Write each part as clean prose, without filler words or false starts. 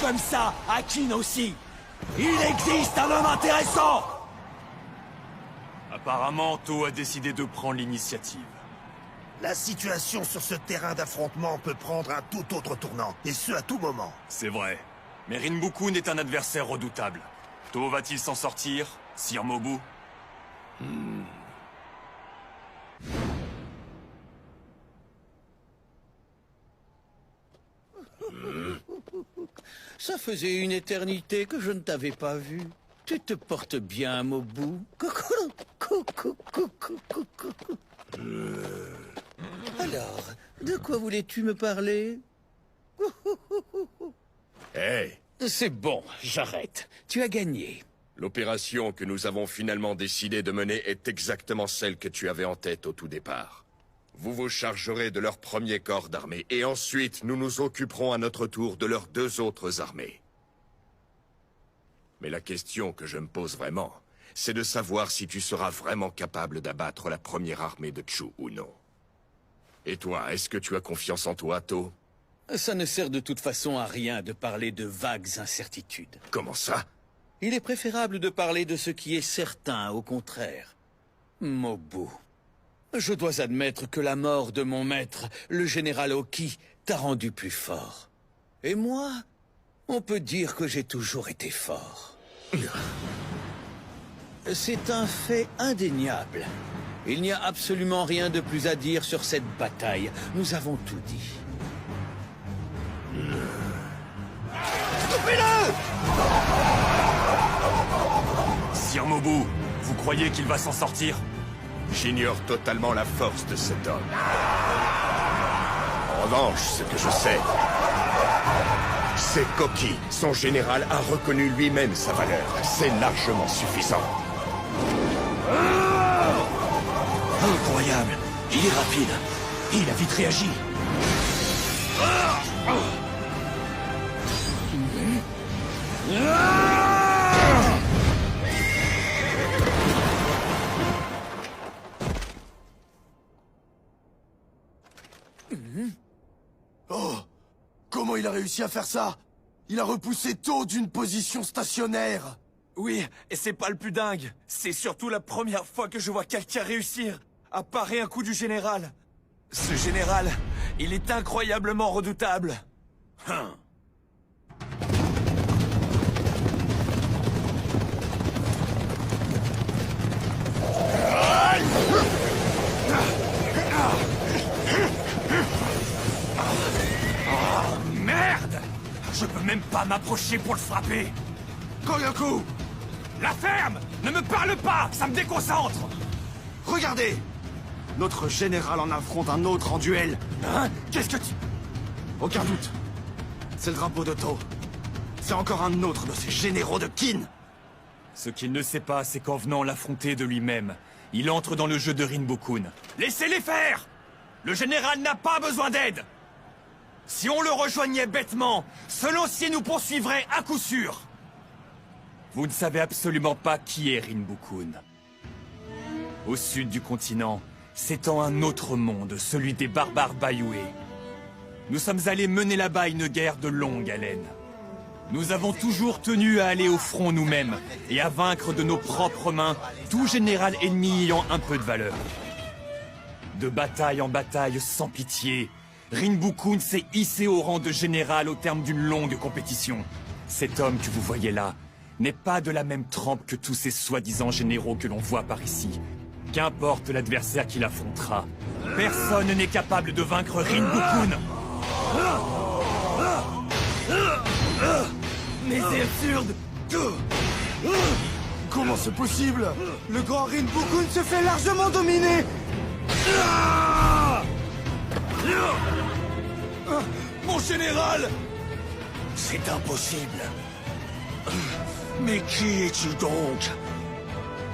comme ça, Akin aussi. Il existe un homme intéressant. Apparemment, To a décidé de prendre l'initiative. La situation sur ce terrain d'affrontement peut prendre un tout autre tournant, et ce à tout moment. C'est vrai. Mais Rinbukun est un adversaire redoutable. To va-t-il s'en sortir, Sir Mobu? Ça faisait une éternité que je ne t'avais pas vu. Tu te portes bien, Mobu. Alors, de quoi voulais-tu me parler? Hey, C'est bon, j'arrête. Tu as gagné. l'opération que nous avons finalement décidé de mener est exactement celle que tu avais en tête au tout départ. Vous vous chargerez de leur premier corps d'armée, et ensuite nous nous occuperons à notre tour de leurs deux autres armées. Mais la question que je me pose vraiment, c'est de savoir si tu seras vraiment capable d'abattre la première armée de Chu ou non. Et toi, est-ce que tu as confiance en toi, To? Ça ne sert de toute façon à rien de parler de vagues incertitudes. Comment ça? Il est préférable de parler de ce qui est certain, au contraire. Mobu, je dois admettre que la mort de mon maître, le général Oki, t'a rendu plus fort. Et moi, on peut dire que j'ai toujours été fort. C'est un fait indéniable. Il n'y a absolument rien de plus à dire sur cette bataille. Nous avons tout dit. Sir Mobu, vous croyez qu'il va s'en sortir? J'ignore totalement la force de cet homme. En revanche, ce que je sais, c'est qu'Oki, son général, a reconnu lui-même sa valeur. C'est largement suffisant. Incroyable. Il est rapide. Il a vite réagi. Oh! Comment il a réussi à faire ça? Il a repoussé To d'une position stationnaire. Oui, et c'est pas le plus dingue. C'est surtout la première fois que je vois quelqu'un réussir à parer un coup du général. Ce général, il est incroyablement redoutable. Merde! Je peux même pas m'approcher pour le frapper. Koryaku! La ferme! Ne me parle pas! Ça me déconcentre! Regardez! Notre général en affronte un autre en duel. Hein? Qu'est-ce que tu... Aucun doute. C'est le drapeau de To. C'est encore un autre de ces généraux de Kin. Ce qu'il ne sait pas, c'est qu'en venant l'affronter de lui-même, il entre dans le jeu de Rinbukun. Laissez-les faire! Le général n'a pas besoin d'aide! Si on le rejoignait bêtement, ce lancier nous poursuivrait à coup sûr! Vous ne savez absolument pas qui est Rinbukun. Au sud du continent, s'étend un autre monde, celui des barbares Bayoué. Nous sommes allés mener là-bas une guerre de longue haleine. Nous avons toujours tenu à aller au front nous-mêmes et à vaincre de nos propres mains tout général ennemi ayant un peu de valeur. De bataille en bataille sans pitié, Rinbukun s'est hissé au rang de général au terme d'une longue compétition. Cet homme que vous voyez là n'est pas de la même trempe que tous ces soi-disant généraux que l'on voit par ici. Qu'importe l'adversaire qu'il affrontera, personne n'est capable de vaincre Rinbukun. Mais c'est absurde! Comment c'est possible? Le grand Rinbukun se fait largement dominer. Mon général! C'est impossible. Mais qui es-tu donc?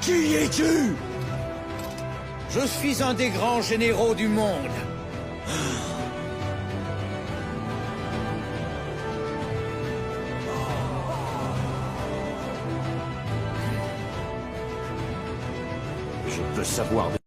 Qui es-tu? Je suis un des grands généraux du monde. Je peux savoir